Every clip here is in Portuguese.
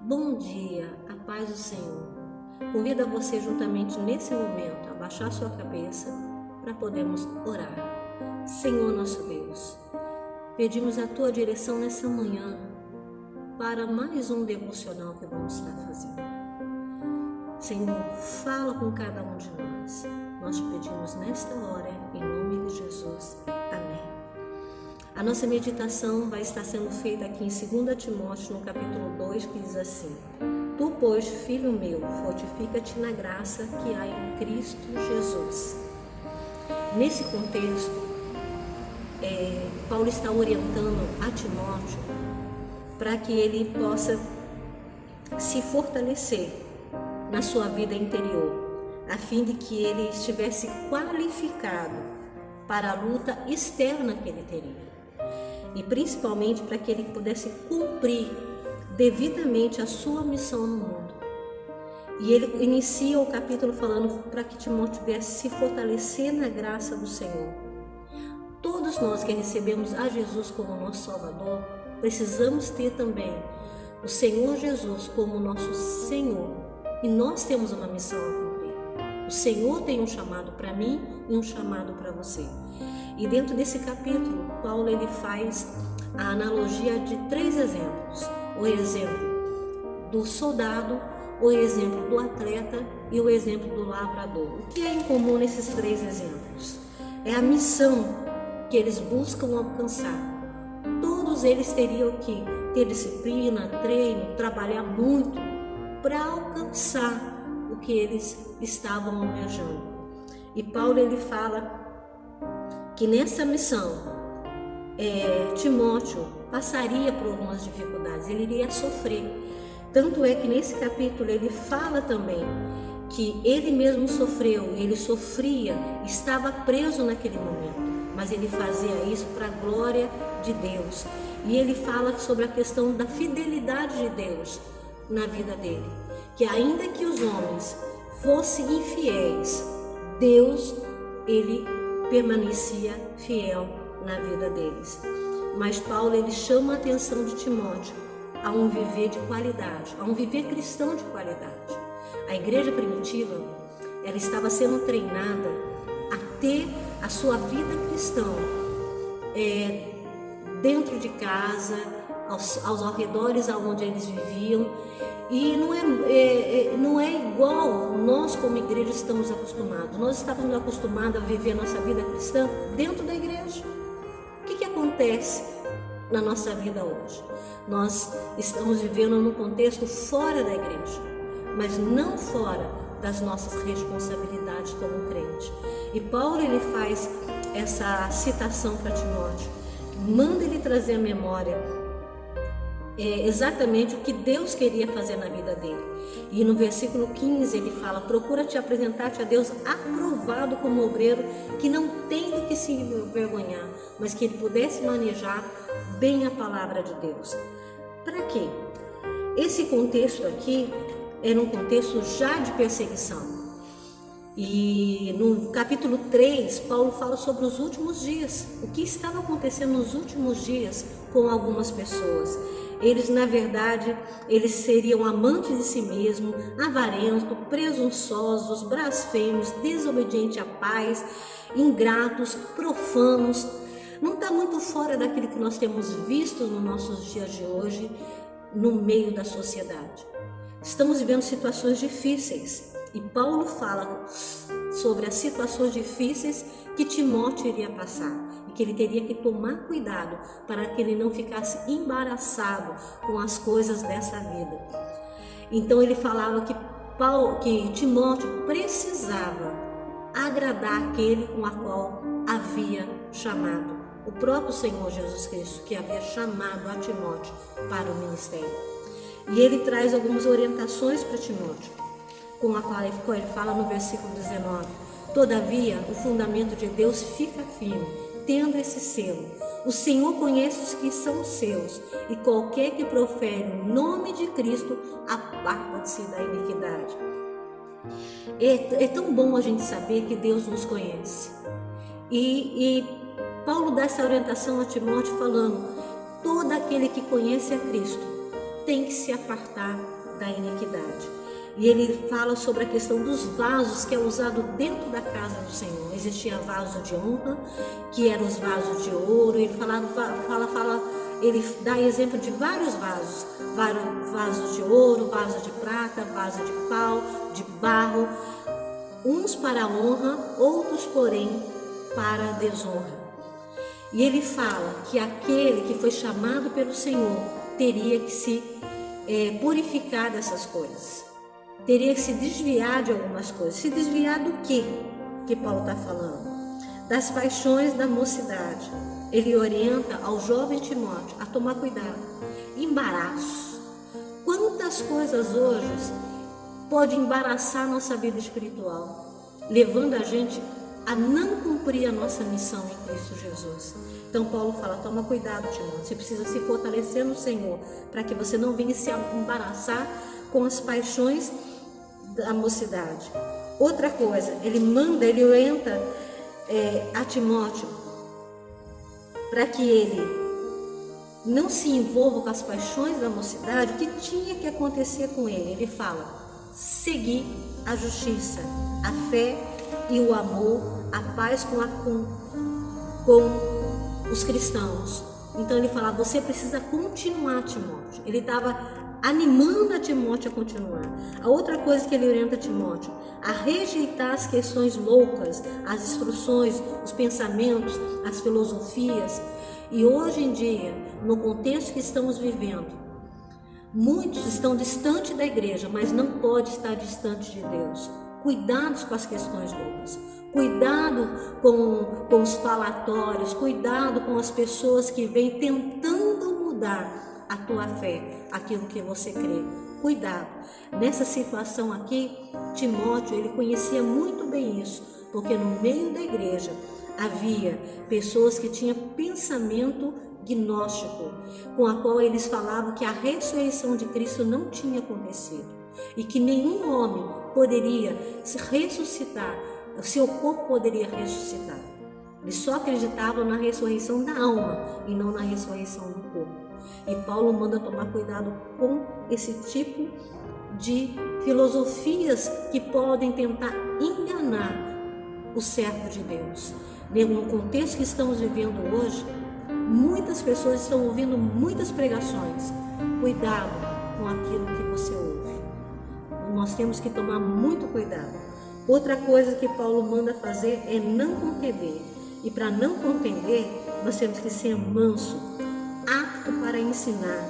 Bom dia, a paz do Senhor. Convido a você juntamente nesse momento a baixar sua cabeça para podermos orar. Senhor nosso Deus, pedimos a tua direção nessa manhã para mais um devocional que vamos estar fazendo. Senhor, fala com cada um de nós. Nós te pedimos nesta hora, em nome de Jesus. Amém. A nossa meditação vai estar sendo feita aqui em 2 Timóteo, no capítulo 2, que diz assim: Tu, pois, filho meu, fortifica-te na graça que há em Cristo Jesus. Nesse contexto, Paulo está orientando a Timóteo para que ele possa se fortalecer na sua vida interior, a fim de que ele estivesse qualificado para a luta externa que ele teria. E principalmente para que ele pudesse cumprir devidamente a sua missão no mundo. E ele inicia o capítulo falando para que Timóteo pudesse se fortalecer na graça do Senhor. Todos nós que recebemos a Jesus como nosso Salvador, precisamos ter também o Senhor Jesus como nosso Senhor. E nós temos uma missão a cumprir. O Senhor tem um chamado para mim e um chamado para você. E dentro desse capítulo, Paulo ele faz a analogia de 3 exemplos. O exemplo do soldado, o exemplo do atleta e o exemplo do lavrador. O que é em comum nesses 3 exemplos? É a missão que eles buscam alcançar. Todos eles teriam que ter disciplina, treino, trabalhar muito para alcançar o que eles estavam almejando. E Paulo ele fala que nessa missão, Timóteo passaria por algumas dificuldades, ele iria sofrer. Tanto é que nesse capítulo ele fala também que ele mesmo sofreu, ele sofria, estava preso naquele momento, mas ele fazia isso para a glória de Deus. E ele fala sobre a questão da fidelidade de Deus na vida dele, que ainda que os homens fossem infiéis, Deus, ele permanecia fiel na vida deles. Mas Paulo ele chama a atenção de Timóteo a um viver de qualidade, a um viver cristão de qualidade. A igreja primitiva, ela estava sendo treinada a ter a sua vida cristã dentro de casa, aos arredores aonde eles viviam. E não é igual nós como igreja estamos acostumados. Nós estávamos acostumados a viver a nossa vida cristã dentro da igreja. O que acontece na nossa vida hoje? Nós estamos vivendo num contexto fora da igreja, mas não fora das nossas responsabilidades como crente. E Paulo ele faz essa citação para Timóteo, manda ele trazer à memória exatamente o que Deus queria fazer na vida dele. E no versículo 15 ele fala: procura te apresentar-te a Deus aprovado como obreiro, que não tem do que se envergonhar, mas que ele pudesse manejar bem a palavra de Deus. Para quê? Esse contexto aqui era um contexto já de perseguição. E no capítulo 3, Paulo fala sobre os últimos dias, o que estava acontecendo nos últimos dias com algumas pessoas. Eles, na verdade, eles seriam amantes de si mesmos, avarentos, presunçosos, blasfemos, desobedientes a pais, ingratos, profanos. Não está muito fora daquilo que nós temos visto nos nossos dias de hoje, no meio da sociedade. Estamos vivendo situações difíceis. E Paulo fala sobre as situações difíceis que Timóteo iria passar e que ele teria que tomar cuidado para que ele não ficasse embaraçado com as coisas dessa vida. Então ele falava que Timóteo precisava agradar aquele com a qual havia chamado, o próprio Senhor Jesus Cristo, que havia chamado a Timóteo para o ministério. E ele traz algumas orientações para Timóteo, com a qual ele fala no versículo 19: todavia, o fundamento de Deus fica firme, tendo esse selo. O Senhor conhece os que são seus, e qualquer que profere o nome de Cristo aparta-se da iniquidade. É tão bom a gente saber que Deus nos conhece. E Paulo dá essa orientação a Timóteo falando: todo aquele que conhece a Cristo tem que se apartar da iniquidade. E ele fala sobre a questão dos vasos que é usado dentro da casa do Senhor. Existia vaso de honra, que eram os vasos de ouro. Ele ele dá exemplo de vários vasos. Vasos de ouro, vaso de prata, vaso de pau, de barro. Uns para a honra, outros, porém, para a desonra. E ele fala que aquele que foi chamado pelo Senhor teria que se purificar dessas coisas. Teria que se desviar de algumas coisas. Se desviar do quê? Que Paulo está falando? Das paixões da mocidade. Ele orienta ao jovem Timóteo a tomar cuidado. Embaraço. Quantas coisas hoje podem embaraçar nossa vida espiritual, levando a gente a não cumprir a nossa missão em Cristo Jesus. Então Paulo fala: toma cuidado, Timóteo. Você precisa se fortalecer no Senhor, para que você não venha se embaraçar com as paixões da mocidade. Outra coisa, ele orienta a Timóteo para que ele não se envolva com as paixões da mocidade. O que tinha que acontecer com ele? Ele fala: seguir a justiça, a fé e o amor, a paz com os cristãos. Então ele fala: você precisa continuar, Timóteo. Ele estava animando a Timóteo a continuar. A outra coisa que ele orienta a Timóteo: a rejeitar as questões loucas, as instruções, os pensamentos, as filosofias. E hoje em dia, no contexto que estamos vivendo, muitos estão distantes da igreja, mas não pode estar distante de Deus. Cuidados com as questões loucas, cuidado com os falatórios, cuidado com as pessoas que vêm tentando mudar a tua fé, aquilo que você crê. Cuidado. Nessa situação aqui, Timóteo, ele conhecia muito bem isso, porque no meio da igreja havia pessoas que tinham pensamento gnóstico, com a qual eles falavam que a ressurreição de Cristo não tinha acontecido e que nenhum homem poderia se ressuscitar, o seu corpo poderia ressuscitar. Eles só acreditavam na ressurreição da alma e não na ressurreição do corpo. E Paulo manda tomar cuidado com esse tipo de filosofias que podem tentar enganar o servo de Deus. No contexto que estamos vivendo hoje, muitas pessoas estão ouvindo muitas pregações. Cuidado com aquilo que você ouve. Nós temos que tomar muito cuidado. Outra coisa que Paulo manda fazer é não contender. E para não contender, nós temos que ser manso, apto para ensinar.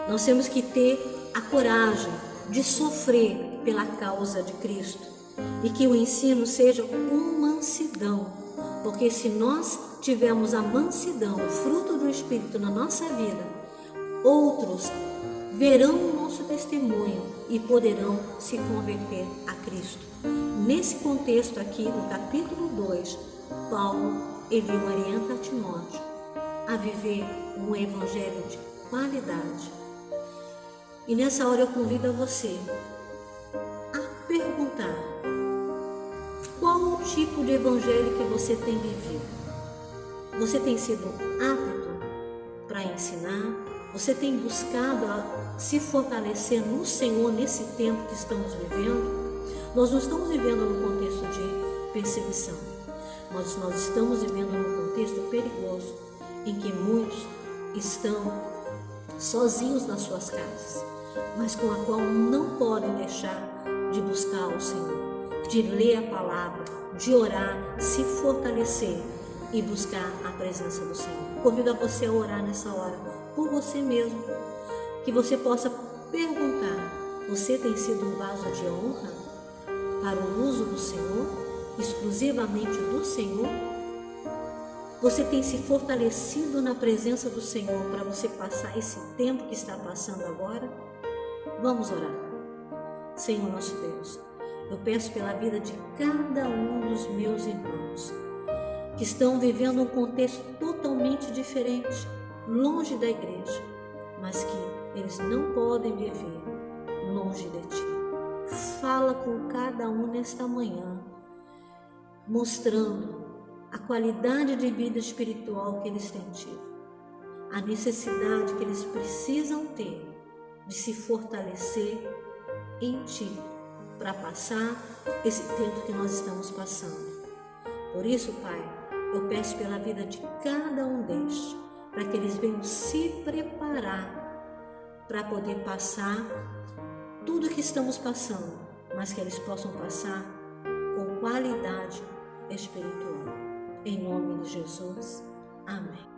Nós temos que ter a coragem de sofrer pela causa de Cristo. E que o ensino seja com mansidão. Porque se nós tivermos a mansidão, o fruto do Espírito na nossa vida, outros verão o nosso testemunho e poderão se converter a Cristo. Nesse contexto aqui, no capítulo 2, Paulo, ele orienta a Timóteo a viver um evangelho de qualidade. E nessa hora eu convido a você a perguntar: qual o tipo de evangelho que você tem vivido? Você tem sido apto para ensinar? Você tem buscado se fortalecer no Senhor nesse tempo que estamos vivendo? Nós não estamos vivendo num contexto de perseguição, mas nós estamos vivendo num contexto perigoso, em que muitos estão sozinhos nas suas casas, mas com a qual não podem deixar de buscar o Senhor, de ler a palavra, de orar, se fortalecer e buscar a presença do Senhor. Convido a você a orar nessa hora por você mesmo, que você possa perguntar: você tem sido um vaso de honra para o uso do Senhor, exclusivamente do Senhor? Você tem se fortalecido na presença do Senhor para você passar esse tempo que está passando agora? Vamos orar. Senhor nosso Deus, eu peço pela vida de cada um dos meus irmãos. que estão vivendo um contexto totalmente diferente, longe da igreja, mas que eles não podem viver longe de ti. Fala com cada um nesta manhã, mostrando a qualidade de vida espiritual que eles têm tido, a necessidade que eles precisam ter de se fortalecer em ti para passar esse tempo que nós estamos passando. Por isso, Pai, eu peço pela vida de cada um destes, para que eles venham se preparar para poder passar tudo que estamos passando, mas que eles possam passar com qualidade espiritual. Em nome de Jesus, amém.